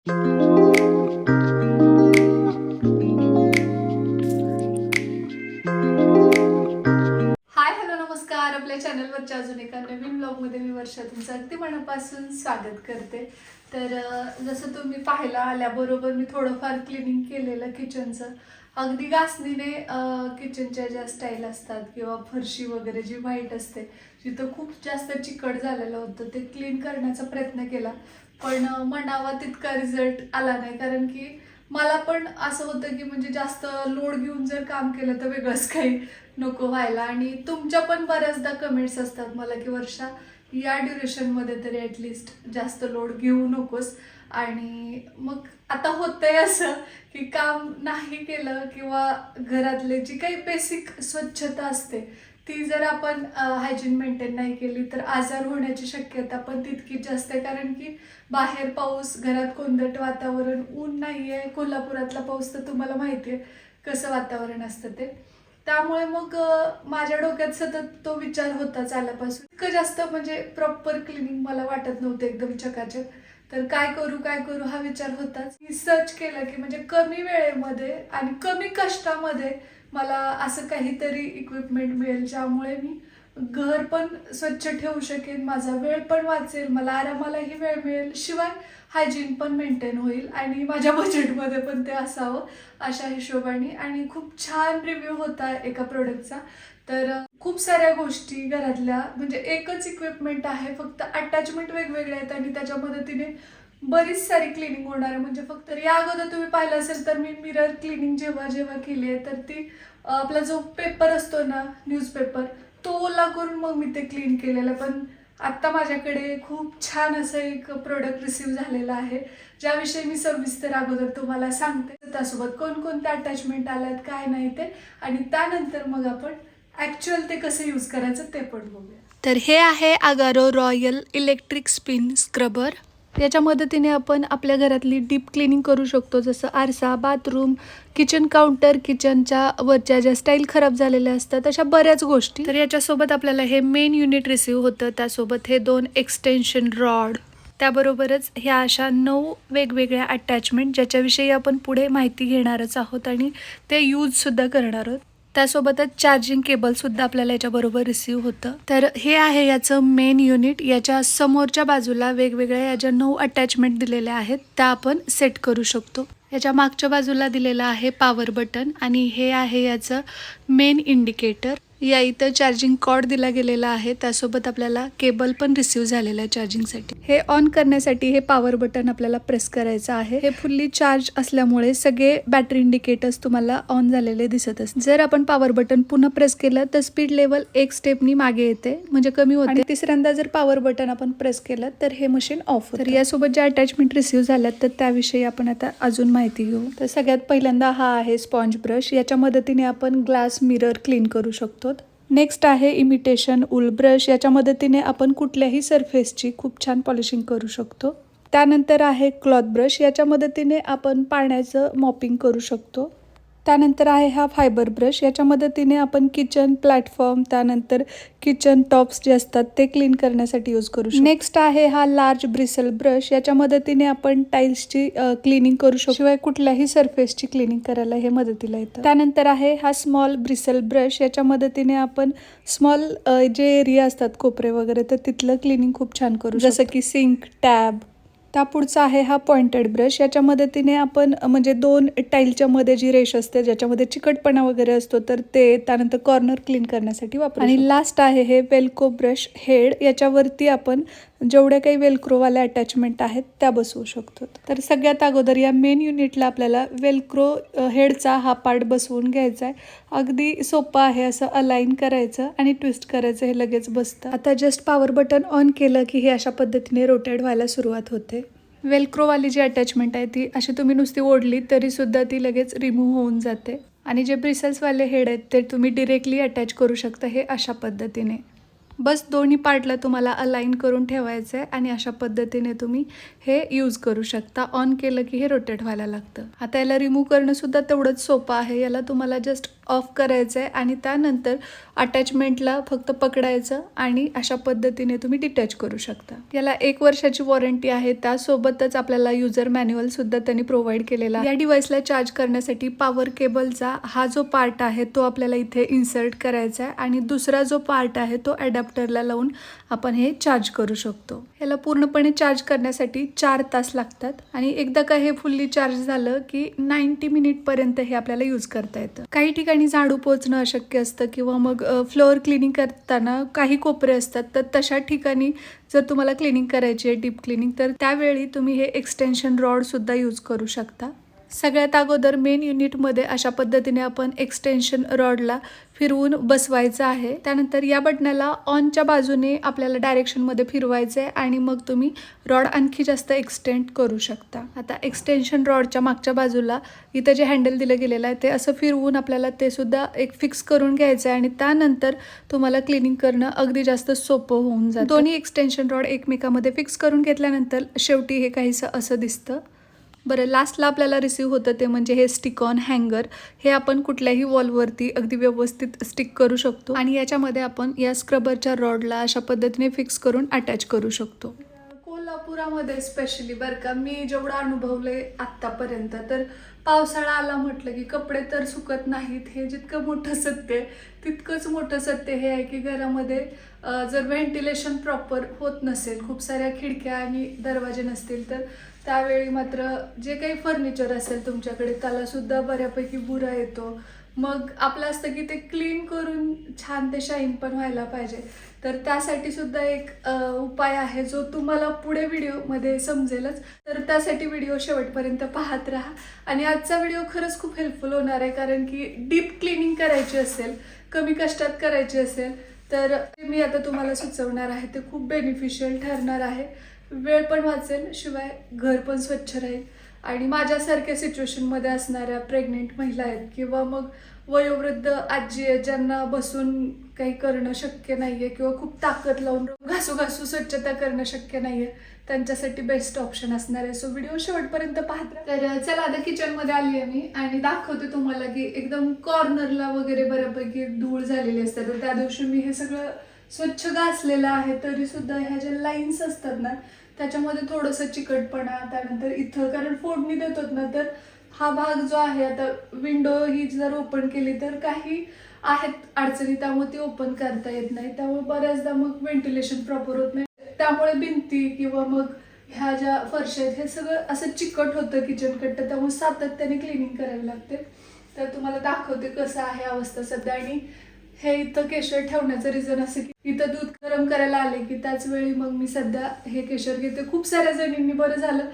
Hi hello नमस्कार. आपल्या चॅनलवरच्या अजून एका नवीन ब्लॉगमध्ये मी वर्षा तुमचं अगदी मनापासून स्वागत करते. तर जसं तुम्ही पाहायला आल्याबरोबर मी थोडंफार क्लिनिंग केलेलं किचनचं. अगदी घासणीने किचनच्या ज्या स्टाईल असतात किंवा फरशी वगैरे जी व्हाईट असते जिथं खूप जास्त चिकट झालेलं होतं ते क्लीन करण्याचा प्रयत्न केला, पण म्हणावा तितका रिझल्ट आला नाही. कारण की मला पण असं होतं की म्हणजे जास्त लोड घेऊन जर काम केलं तर वेगळंच काही नको व्हायला. आणि तुमच्या पण बऱ्याचदा कमेंट्स असतात मला की वर्षा या ड्युरेशनमध्ये तरी ॲटलिस्ट जास्त लोड घेऊ नकोस. आणि मग आता होतंय असं की काम नाही केलं किंवा घरातले जी काही बेसिक स्वच्छता असते ती जर आपण हायजीन मेंटेन नाही केली तर आजार होण्याची शक्यता पण तितकीच जास्त आहे. कारण की बाहेर पाऊस, घरात कोंदट वातावरण, ऊन नाही आहे. कोल्हापुरातला पाऊस तर तुम्हाला माहिती आहे कसं वातावरण असतं ते. त्यामुळे मग माझ्या डोक्यात सतत तो विचार होताच आल्यापासून. इतकं जास्त म्हणजे प्रॉपर क्लिनिंग मला वाटत नव्हतं एकदम चकाचक. तर काय करू हा विचार होताच. मी सर्च केलं की म्हणजे कमी वेळेमध्ये आणि कमी कष्टामध्ये मला असं काहीतरी इक्विपमेंट मिळेल ज्यामुळे मी घर पण स्वच्छ ठेवू शकेन, माझा वेळ पण वाचेल, मला आरामालाही वेळ मिळेल, शिवाय हायजीन पण मेंटेन होईल आणि माझ्या बजेटमध्ये पण ते असावं अशा हिशोबाने. आणि खूप छान रिव्ह्यू होता एका प्रोडक्टचा. तर खूप साऱ्या गोष्टी घरातल्या म्हणजे एकच इक्विपमेंट आहे, फक्त अटॅचमेंट वेगवेगळे आहेत आणि त्याच्या मदतीने बरीच सारी क्लिनिंग होणार आहे. म्हणजे फक्त या अगोदर तुम्ही पाहिलं असेल तर मी मिरर क्लिनिंग जेव्हा जेव्हा केली आहे तर ती आपला जो पेपर असतो ना न्यूजपेपर तो ओला करून मग मी ते क्लीन केलेलं. पण आत्ता माझ्याकडे खूप छान असं एक प्रोडक्ट रिसीव झालेलं आहे ज्याविषयी मी सविस्तर अगोदर तुम्हाला सांगते. त्यासोबत कोणकोणत्या अटॅचमेंट आल्यात काय नाही ते, आणि त्यानंतर मग आपण ॲक्च्युअल ते कसं यूज करायचं ते पण बघूया. तर हे आहे Agaro royal electric spin scrubber. याच्या मदतीने आपण आपल्या घरातली डीप क्लिनिंग करू शकतो, जसं आरसा, बाथरूम, किचन काउंटर, किचनच्या वरच्या ज्या स्टाईल खराब झालेल्या असतात अशा बऱ्याच गोष्टी. तर याच्यासोबत आपल्याला हे मेन युनिट रिसीव्ह होतं, त्यासोबत हे 2 एक्सटेन्शन रॉड, त्याबरोबरच ह्या अशा 9 वेगवेगळ्या अटॅचमेंट ज्याच्याविषयी आपण पुढे माहिती घेणारच आहोत आणि ते यूजसुद्धा करणार आहोत. त्यासोबतच चार्जिंग केबलसुद्धा आपल्याला याच्याबरोबर रिसीव्ह होतं. तर हे आहे याचं मेन युनिट. याच्या समोरच्या बाजूला वेगवेगळ्या या ज्या 9 अटॅचमेंट दिलेल्या आहेत त्या आपण सेट करू शकतो. याच्या मागच्या बाजूला दिलेलं आहे पॉवर बटन आणि हे आहे याचं मेन इंडिकेटर. या इथं चार्जिंग कॉर्ड दिला गेलेला आहे, त्यासोबत आपल्याला केबल पण रिसीव्ह झालेला आहे चार्जिंगसाठी. हे ऑन करण्यासाठी हे पॉवर बटन आपल्याला प्रेस करायचं आहे. हे फुल्ली चार्ज असल्यामुळे सगळे बॅटरी इंडिकेटर्स तुम्हाला ऑन झालेले दिसत असतात. जर आपण पॉवर बटन पुन्हा प्रेस केलं तर स्पीड लेवल एक स्टेपनी मागे येते, म्हणजे कमी होते. आणि तिसऱ्यांदा जर पॉवर बटन आपण प्रेस केलं तर हे मशीन ऑफ होतं. तर यासोबत ज्या अटॅचमेंट रिसीव्ह झाल्यात तर त्याविषयी आपण आता अजून माहिती घेऊ. तर सगळ्यात पहिल्यांदा हा आहे स्पॉन्ज ब्रश. याच्या मदतीने आपण ग्लास, मिरर क्लीन करू शकतो. नेक्स्ट आहे इमिटेशन वूल ब्रश. याच्या मदतीने आपण कुठल्याही सरफेसची खूप छान पॉलिशिंग करू शकतो. त्यानंतर आहे क्लॉथ ब्रश. याच्या मदतीने आपण पाण्याचं मॉपिंग करू शकतो. त्यानंतर आहे हा फायबर ब्रश. याच्या मदतीने आपण किचन प्लॅटफॉर्म, त्यानंतर किचन टॉप्स जे असतात ते क्लीन करण्यासाठी यूज करू शकतो. नेक्स्ट आहे हा लार्ज ब्रिसल ब्रश. याच्या मदतीने आपण टाईल्सची क्लिनिंग करू शकतो, शिवाय कुठल्याही सरफेसची क्लिनिंग करायला हे मदतीला येतं. त्यानंतर आहे हा स्मॉल ब्रिसल ब्रश. याच्या मदतीने आपण स्मॉल जे एरिया असतात कोपरे वगैरे तर तिथलं क्लिनिंग खूप छान करू शकतो, जसं की सिंक, टॅब. त्या पुढचा आहे हा पॉइंटेड ब्रश. याच्या मदतीने आपण म्हणजे 2 टाईलच्या मध्ये जी रेष असते ज्याच्यामध्ये चिकटपणा वगैरे असतो तर ते, त्यानंतर कॉर्नर क्लीन करण्यासाठी वापरू. आणि लास्ट आहे हे वेल्क्रो ब्रश हेड. याच्यावरती आपण जेवढ्या काही वेल्क्रोवाल्या अटॅचमेंट आहेत त्या बसवू शकतो. तर सगळ्यात अगोदर या मेन युनिटला आपल्याला वेल्क्रो हेडचा हा पार्ट बसवून घ्यायचा आहे. अगदी सोपं आहे, असं अलाइन करायचं आणि ट्विस्ट करायचं, हे लगेच बसतं. आता जस्ट पॉवर बटन ऑन केलं की हे अशा पद्धतीने रोटेट व्हायला सुरुवात होते. वेल्क्रोवाली जी अटॅचमेंट आहे ती अशी तुम्ही नुसती ओढली तरीसुद्धा ती लगेच रिमूव्ह होऊन जाते. आणि जे ब्रिसल्सवाले हेड आहेत ते तुम्ही डिरेक्टली अटॅच करू शकता हे अशा पद्धतीने. बस दोन्ही पार्टला तुम्हाला अलाइन करून ठेवायचं आहे आणि अशा पद्धतीने तुम्ही हे यूज करू शकता. ऑन केलं की हे रोटेट व्हायला लागतं. आता याला रिमूव्ह करणं सुद्धा तेवढंच सोपं आहे. याला तुम्हाला जस्ट ऑफ करायचं आहे आणि त्यानंतर अटॅचमेंटला फक्त पकडायचं आणि अशा पद्धतीने तुम्ही डिटॅच करू शकता. याला 1 वर्षाची वॉरंटी आहे. त्यासोबतच आपल्याला युजर मॅन्युअल सुद्धा त्यांनी प्रोव्हाइड केलेला आहे. या डिव्हाइसला चार्ज करण्यासाठी पॉवर केबलचा हा जो पार्ट आहे तो आपल्याला इथे इन्सर्ट करायचा आहे आणि दुसरा जो पार्ट आहे तो अडॅप्टरला लावून आपण हे चार्ज करू शकतो. याला पूर्णपणे चार्ज करण्यासाठी 4 तास लागतात आणि एकदा का हे फुल्ली चार्ज झालं की 90 मिनिटपर्यंत हे आपल्याला यूज करता येतं. काही ठिकाणी झाडू पोचणं अशक्य असतं किंवा मग फ्लोअर क्लिनिंग करताना काही कोपरे असतात, तर तशा ठिकाणी जर तुम्हाला क्लिनिंग करायची आहे, डीप क्लिनिंग, तर त्यावेळी तुम्ही हे एक्सटेन्शन रॉड सुद्धा यूज करू शकता. सगळ्यात अगोदर मेन युनिटमध्ये अशा पद्धतीने आपण एक्सटेन्शन रॉडला फिरवून बसवायचं आहे. त्यानंतर या बटनाला ऑनच्या बाजूने आपल्याला डायरेक्शनमध्ये फिरवायचं आहे आणि मग तुम्ही रॉड आणखी जास्त एक्सटेंड करू शकता. आता एक्सटेन्शन रॉडच्या मागच्या बाजूला इथं जे हँडल दिलं गेलेलं आहे ते असं फिरवून आपल्याला ते सुद्धा एक फिक्स करून घ्यायचं आहे आणि त्यानंतर तुम्हाला क्लिनिंग करणं अगदी जास्त सोपं होऊन जातं. दोन्ही एक्सटेन्शन रॉड एकमेकामध्ये फिक्स करून घेतल्यानंतर शेवटी हे काहीसं असं दिसतं. बरं, लास्टला आपल्याला रिसीव्ह होतं ते म्हणजे हे स्टिक ऑन हँगर. हे आपण कुठल्याही वॉलवरती अगदी व्यवस्थित स्टिक करू शकतो आणि याच्यामध्ये आपण या स्क्रबरच्या रॉडला अशा पद्धतीने फिक्स करून अटॅच करू शकतो. कोल्हापुरामध्ये स्पेशली बरं का, मी जेवढं अनुभवले आत्तापर्यंत, तर पावसाळा आला म्हटलं की कपडे तर सुकत नाहीत. हे जितकं मोठं सत्य आहे तितकंच मोठं सत्य हे आहे की घरामध्ये जर व्हेंटिलेशन प्रॉपर होत नसेल, खूप साऱ्या खिडक्या आणि दरवाजे नसतील, तर त्यावेळी मात्र जे काही फर्निचर असेल तुमच्याकडे त्याला सुद्धा बऱ्यापैकी बुरा येतो. मग आपलं असतं की ते क्लीन करून छान ते शाईन पण व्हायला पाहिजे. तर त्यासाठी सुद्धा एक उपाय आहे जो तुम्हाला पुढे व्हिडिओमध्ये समजेलच. तर त्यासाठी व्हिडिओ शेवटपर्यंत पाहत राहा. आणि आजचा व्हिडिओ खरंच खूप हेल्पफुल होणार आहे, कारण की डीप क्लिनिंग करायची असेल, कमी कष्टात करायची असेल, तर मी आता तुम्हाला सुचवणार आहे ते खूप बेनिफिशियल ठरणार आहे. वेळ पण वाचेल, शिवाय घर पण स्वच्छ राहील. आणि माझ्यासारख्या सिच्युएशनमध्ये असणाऱ्या प्रेग्नेंट महिला आहेत किंवा मग वयोवृद्ध आजी आहेत ज्यांना बसून काही करणं शक्य नाही आहे किंवा खूप ताकद लावून घासू स्वच्छता करणं शक्य नाही आहे, त्यांच्यासाठी बेस्ट ऑप्शन असणार आहे. सो व्हिडिओ शेवटपर्यंत पाहत राहा. तर चला, आता किचनमध्ये आली आहे मी आणि दाखवते तुम्हाला की एकदम कॉर्नरला वगैरे बऱ्यापैकी धूळ झालेली असते. तर त्या दिवशी मी हे सगळं स्वच्छ घासलेलं आहे, तरी सुद्धा ह्या ज्या लाईन्स असतात ना त्याच्यामध्ये थोडंसं चिकटपणा. त्यानंतर इथं कारण फोडणी देतात ना, तर हा भाग जो आहे, आता विंडो ही जर ओपन केली तर काही आहेत अडचणी, त्यामुळे ती ओपन करता येत नाही. त्यामुळे बऱ्याचदा मग व्हेंटिलेशन प्रॉपर होत नाही. त्यामुळे भिंती किंवा मग ह्या ज्या फरशा आहेत हे सगळं असं चिकट होतं किचन कट्ट. त्यामुळे सातत्याने क्लिनिंग करावी लागते. तर तुम्हाला दाखवते कसं आहे अवस्था सध्या. आणि हे इथं केशर ठेवण्याचं रिझन असं की इथं दूध गरम करायला आले की त्याच वेळी मग मी सध्या हे केशर घेते. खूप साऱ्या जणींनी बरं झालं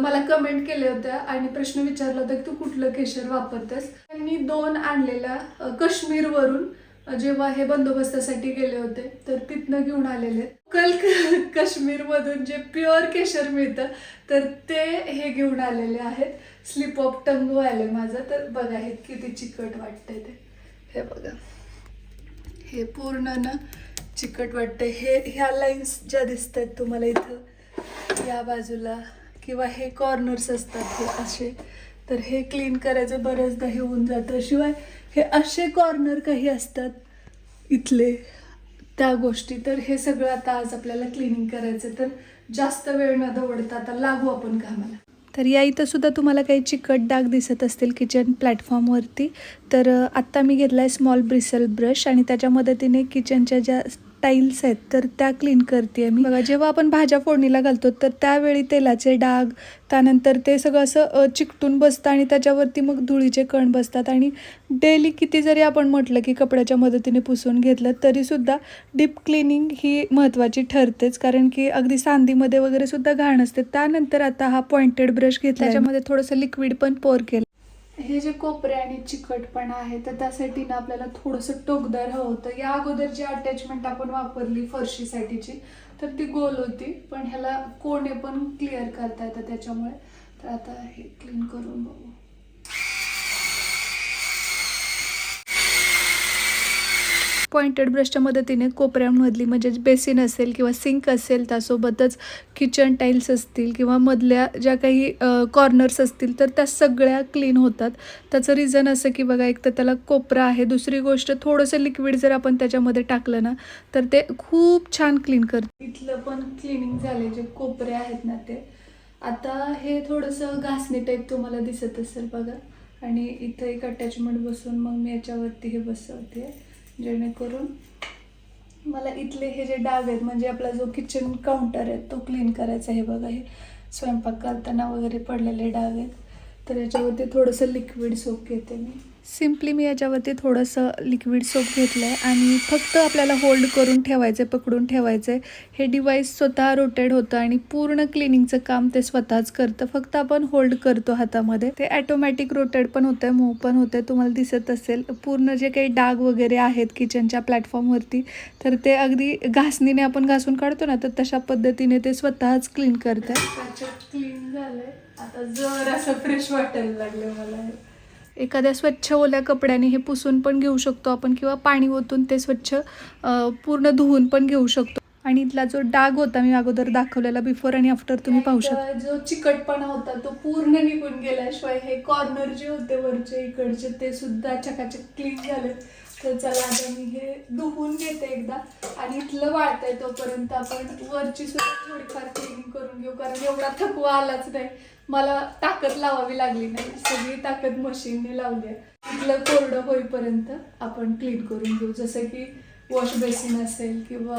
मला कमेंट केले होत्या आणि प्रश्न विचारला होता की तू कुठलं केशर वापरतेस. त्यांनी 2 आणलेल्या काश्मीरवरून जेव्हा हे बंदोबस्तासाठी गेले होते तर तिथनं घेऊन आलेले. काश्मीरमधून जे प्युअर केशर मिळतं तर ते हे घेऊन आलेले आहेत. स्लिप ऑफ टंग व्हायला माझं. तर बघा हे किती चिकट वाटतंय ते. हे बघा, हे पूर्ण ना चिकट वाटतंय. ह्या लाईन्स ज्या दिसत आहेत तुम्हाला इथं या बाजूला किंवा हे कॉर्नर्स असतात हे असे, तर हे क्लीन करायचं बऱ्याचदा हे होऊन जातं. शिवाय हे असे कॉर्नर काही असतात इथले त्या गोष्टी, तर हे सगळं आता आज आपल्याला क्लिनिंग करायचं. तर जास्त वेळ न दवडता आता लागू आपण कामाला. तर या इथं सुद्धा तुम्हाला काही चिकट डाग दिसत असतील किचन प्लॅटफॉर्मवरती. तर आत्ता मी घेतला आहे स्मॉल ब्रिसल ब्रश आणि त्याच्या मदतीने किचनच्या ज्या टाईल्स आहेत तर त्या क्लीन करते मी. बघा, जेव्हा आपण भाज्या फोडणीला घालतो तर त्यावेळी तेलाचे डाग, त्यानंतर ते सगळं असं चिकटून बसतं आणि त्याच्यावरती मग धुळीचे कण बसतात. आणि डेली किती जरी आपण म्हटलं की कपड्याच्या मदतीने पुसून घेतलं तरीसुद्धा डीप क्लिनिंग ही महत्त्वाची ठरतेच, कारण की अगदी सांधीमध्ये वगैरे सुद्धा घाण असते. त्यानंतर आता हा पॉइंटेड ब्रश घेतला, त्याच्यामध्ये थोडंसं लिक्विड पण पोर केलं. हे जे कोपरे आणि चिकटपणा आहे तर त्यासाठी ना आपल्याला थोडंसं टोकदार हवं होतं. या अगोदर जी अटॅचमेंट आपण वापरली फरशीसाठीची तर ती गोल होती, पण ह्याला कोणे पण क्लिअर करता येतं त्याच्यामुळे. तर आता हे क्लीन करून बघू. पॉइंटेड ब्रशच्या मदतीने कोपऱ्यांमधली म्हणजे बेसिन असेल किंवा सिंक असेल, त्यासोबतच किचन टाईल्स असतील किंवा मधल्या ज्या काही कॉर्नर्स असतील तर त्या सगळ्या क्लीन होतात. त्याचं रिझन असं की बघा, एक तर त्याला कोपरा आहे, दुसरी गोष्ट थोडंसं लिक्विड जर आपण त्याच्यामध्ये टाकलं ना तर ते खूप छान क्लीन करतं. इथलं पण क्लिनिंग झाले, जे कोपरे आहेत ना ते. आता हे थोडंसं घासणी टाईप तुम्हाला दिसत असेल बघा, आणि इथं एक अटॅचमेंट बसून मग मी याच्यावरती हे बसवते, जेणेकरून मला इथले हे जे डाग आहेत म्हणजे आपला जो किचन काउंटर आहे तो क्लीन करायचा आहे. बघा, हे स्वयंपाक करताना वगैरे पडलेले डाग आहेत, तर याच्यावरती थोडंसं लिक्विड सोप घेते मी. सिम्पली मी याच्यावरती थोडंसं लिक्विड सोप घेतलं आहे आणि फक्त आपल्याला होल्ड करून ठेवायचं आहे, पकडून ठेवायचं आहे. हे डिवाईस स्वतः रोटेट होतं आणि पूर्ण क्लिनिंगचं काम ते स्वतःच करतं, फक्त आपण होल्ड करतो हातामध्ये. ते ॲटोमॅटिक रोटेट पण होतं आहे, मूव पण होतं आहे. तुम्हाला दिसत असेल पूर्ण जे काही डाग वगैरे आहेत किचनच्या प्लॅटफॉर्मवरती, तर ते अगदी घासणीने आपण घासून काढतो ना, तर तशा पद्धतीने ते स्वतःच क्लीन करतं आहे. क्लीन झालं आहे, आता जर असं फ्रेश वाटायला लागलं मला. एखाद्या स्वच्छ ओल्या कपड्याने हे पुसून पण घेऊ शकतो आपण, किंवा पाणी ओतून ते स्वच्छ पूर्ण धुवून पण घेऊ शकतो. आणि इथला जो डाग होता मी अगोदर दाखवलेला बिफोर आणि आफ्टर, तुम्ही पाहू शकता जो चिकटपणा होता तो पूर्ण निघून गेल्याशिवाय हे कॉर्नर जे होते वरचे इकडचे ते सुद्धा चकाचक क्लीन झाले. तर चला आता मी हे धुवून घेते एकदा, आणि इथलं वाळतंय तोपर्यंत आपण वरची सुद्धा थोडीफार क्लिनिंग करून घेऊ, कारण एवढा थकवा आलाच नाही. मला ताकद लावावी लागली नाही, सगळी ताकद मशीनने लावली आहे. इथलं कोरडं होईपर्यंत आपण क्लीन करून घेऊ. जसं की वॉश बेसिन असेल किंवा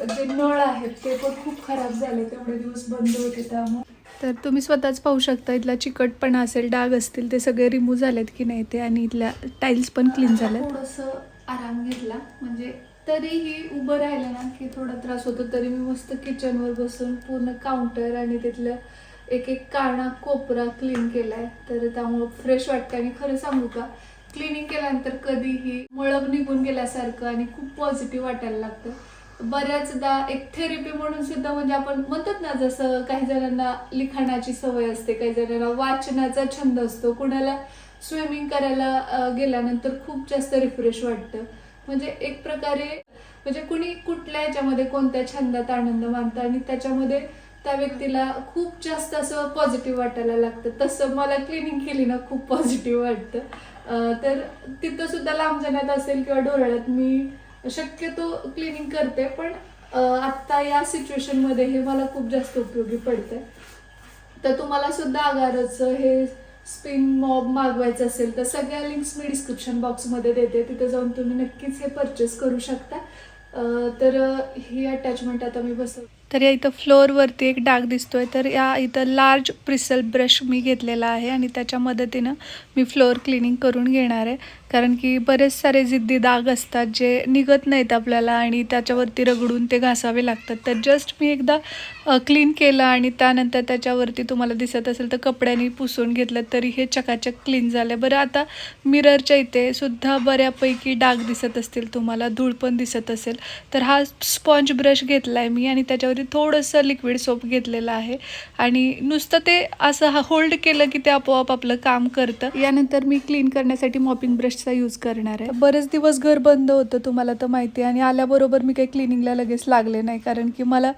जे नळ आहेत ते पण खूप खराब झाले, तेवढे दिवस बंद होते त्यामुळे. तर तुम्ही स्वतःच पाहू शकता इथला चिकटपणा असेल, डाग असतील, ते सगळे रिमूव्ह झालेत की नाही ते, आणि इथल्या टाईल्स पण क्लीन झाल्यात. थोडंसं आराम घेतला म्हणजे तरीही उभं राहिलं ना की थोडा त्रास होतो, तरी मी मस्त किचनवर बसून पूर्ण काउंटर आणि तिथलं एक एक काना कोपरा क्लीन केलाय. तर त्यामुळं फ्रेश वाटतं. आणि खरं सांगू का, क्लिनिंग केल्यानंतर कधीही मळब निघून गेल्यासारखं आणि खूप पॉझिटिव्ह वाटायला लागतं. बऱ्याचदा एक थेरपी म्हणून सुद्धा, म्हणजे आपण म्हणतात ना, जसं काही जणांना लिखाणाची सवय असते, काही जणांना वाचनाचा छंद असतो, कुणाला स्विमिंग करायला गेल्यानंतर खूप जास्त रिफ्रेश वाटतं. म्हणजे एक प्रकारे म्हणजे कुणी कुठल्या याच्यामध्ये कोणत्या छंदात आनंद मानतं आणि त्याच्यामध्ये त्या व्यक्तीला खूप जास्त असं पॉझिटिव्ह वाटायला लागतं. तसं मला क्लिनिंग केली ना खूप पॉझिटिव्ह वाटतं. तर तिथं सुद्धा लांब जाण्यात असेल किंवा डोळ्यात मी शक्यतो क्लिनिंग करते, पण आत्ता या सिच्युएशनमध्ये हे मला खूप जास्त उपयोगी पडतंय. तर तुम्हाला सुद्धा अगारचं हे स्पिन मॉब मागवायचं असेल तर सगळ्या लिंक्स मी डिस्क्रिप्शन बॉक्समध्ये देते, तिथे जाऊन तुम्ही नक्कीच हे परचेस करू शकता. तर ही अटॅचमेंट आता मी बसवते. तर या इथं फ्लोअरवरती एक डाग दिसतोय, तर या इथं लार्ज ब्रिसल ब्रश मी घेतलेला आहे आणि त्याच्या मदतीनं मी फ्लोअर क्लिनिंग करून घेणार आहे. कारण की बरेच सारे जिद्दी डाग असतात जे निघत नाहीत आपल्याला आणि त्याच्यावरती रगडून ते घासावे लागतात. तर जस्ट मी एकदा क्लीन केलं आणि त्यानंतर त्याच्यावरती तुम्हाला दिसत असेल तर कपड्यांनी पुसून घेतलं, तरी हे चकाचक क्लीन झालं. बरं, आता मिररच्या इथे सुद्धा बऱ्यापैकी डाग दिसत असतील तुम्हाला, धूळ पण दिसत असेल. तर हा स्पॉन्ज ब्रश घेतला आहे मी आणि त्याच्यावरती थोडंसं लिक्विड सोप घेतलेलं आहे आणि नुसतं ते असं होल्ड केलं की ते आपोआप आपलं काम करतं. यानंतर मी क्लीन करण्यासाठी मॉपिंग ब्रशचा यूज करणार आहे. बरेच दिवस घर बंद होतं तुम्हाला तर माहिती आहे, आणि आल्याबरोबर मी काही क्लिनिंगला लगेच लागले नाही, कारण की मला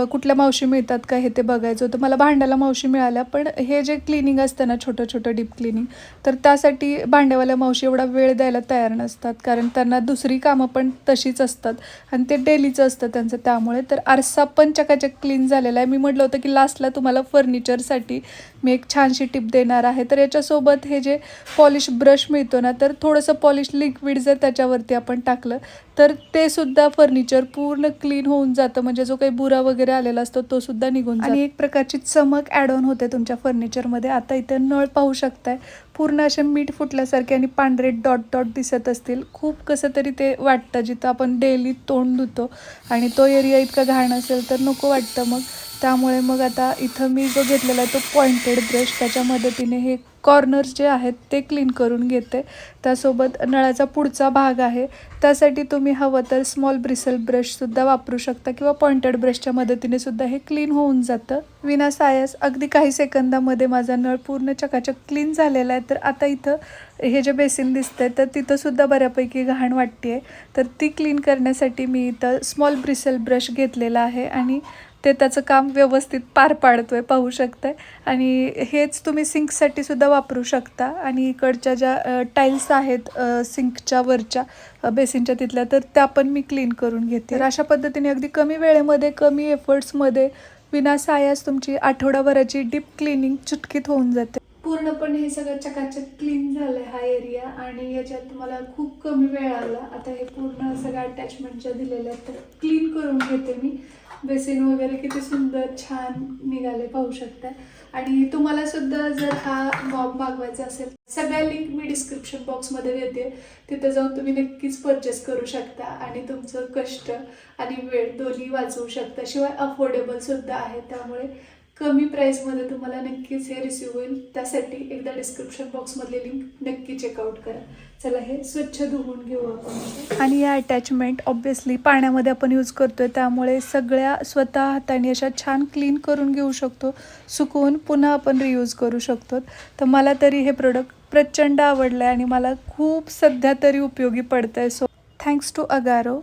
कुठल्या मावशी मिळतात का हे ते बघायचं होतं. मला भांड्याला मावशी मिळाल्या, पण हे जे क्लिनिंग असतं ना छोटं छोटं डीप क्लिनिंग, तर त्यासाठी भांड्यावाल्या मावशी एवढा वेळ द्यायला तयार नसतात, कारण त्यांना दुसरी कामं पण तशीच असतात आणि ते डेलीचं असतं त्यांचं. त्यामुळे तर आरसा पण चकाचक क्लीन झालेला आहे. मी म्हटलं होतं की लास्टला तुम्हाला फर्निचरसाठी मी एक छानशी टिप देणार आहे. तर याच्यासोबत हे जे पॉलिश ब्रश मिळतो ना, तर थोडंसं पॉलिश लिक्विड जर त्याच्यावरती आपण टाकलं तर ते सुद्धा फर्निचर पूर्ण क्लीन होऊन जातं. म्हणजे जो काही बुरा वगैरे आलेला असतो तो सुद्धा निघून जातो आणि एक प्रकारची चमक ॲड ऑन होते तुमच्या फर्निचरमध्ये. आता इथे नळ पाहू शकताय, पूर्ण असे मीठ फुटल्यासारखे आणि पांढरे डॉट डॉट दिसत असतील. खूप कसं तरी ते वाटतं जिथं आपण डेली तोंड धुतो आणि तो एरिया इतका घाण असेल तर नको वाटतं. मग त्यामुळे मग आता इथं मी जो घेतलेला आहे तो पॉइंटेड ब्रश, त्याच्या मदतीने हे कॉर्नर्स जे आहेत ते क्लीन करून घेते. त्यासोबत नळाचा पुढचा भाग आहे, त्यासाठी तुम्ही हवं तर स्मॉल ब्रिसल ब्रशसुद्धा वापरू शकता किंवा पॉइंटेड ब्रशच्या मदतीने सुद्धा हे क्लीन होऊन जातं. विनासायास अगदी काही सेकंदामध्ये माझा नळ पूर्ण चकाचक क्लीन झालेला आहे. तर आता इथं हे जे बेसिन दिसतंय तर तिथंसुद्धा बऱ्यापैकी घाण वाटते आहे, तर ती क्लीन करण्यासाठी मी इथं स्मॉल ब्रिसल ब्रश घेतलेला आहे आणि ते त्याचं काम व्यवस्थित पार पाडतोय, पाहू शकताय. आणि हेच तुम्ही सिंकसाठी सुद्धा वापरू शकता. आणि इकडच्या ज्या टाईल्स आहेत सिंकच्या वरच्या बेसिनच्या तिथल्या, तर त्या पण मी क्लीन करून घेते. तर अशा पद्धतीने अगदी कमी वेळेमध्ये कमी एफर्ट्समध्ये विनासायास तुमची आठवडाभराची डीप क्लिनिंग चुटकीत होऊन जाते. पूर्णपणे हे सगळं चकाचक क्लीन झालंय हा एरिया, आणि याच्यात मला खूप कमी वेळ आला. आता हे पूर्ण सगळ्या अटॅचमेंट ज्या दिलेल्या आहेत तर क्लीन करून घेते मी. बेसिन वगैरे किती सुंदर छान निघाले, पाहू शकता. आणि तुम्हाला सुद्धा जर हा मॉप मागवायचा असेल, सगळ्या लिंक मी डिस्क्रिप्शन बॉक्समध्ये देते, तिथे जाऊन तुम्ही नक्कीच परचेस करू शकता आणि तुमचं कष्ट आणि वेळ दोन्ही वाचवू शकता. शिवाय अफोर्डेबल सुद्धा आहे, त्यामुळे कमी प्राईसमध्ये तुम्हाला नक्कीच हे रिसीव होईल. त्यासाठी एकदा डिस्क्रिप्शन बॉक्समधली लिंक नक्की चेकआउट करा. चला हे स्वच्छ धुवून घेऊ आपण. आणि या अटॅचमेंट ऑब्व्हियसली पाण्यामध्ये आपण यूज करतोय, त्यामुळे सगळ्या स्वतः हाताने अशा छान क्लीन करून घेऊ शकतो. सुकवून पुन्हा आपण रियूज करू शकतो. तर मला तरी हे प्रोडक्ट प्रचंड आवडलं आहे आणि मला खूप सध्या तरी उपयोगी पडतं आहे. So thanks to Agaro.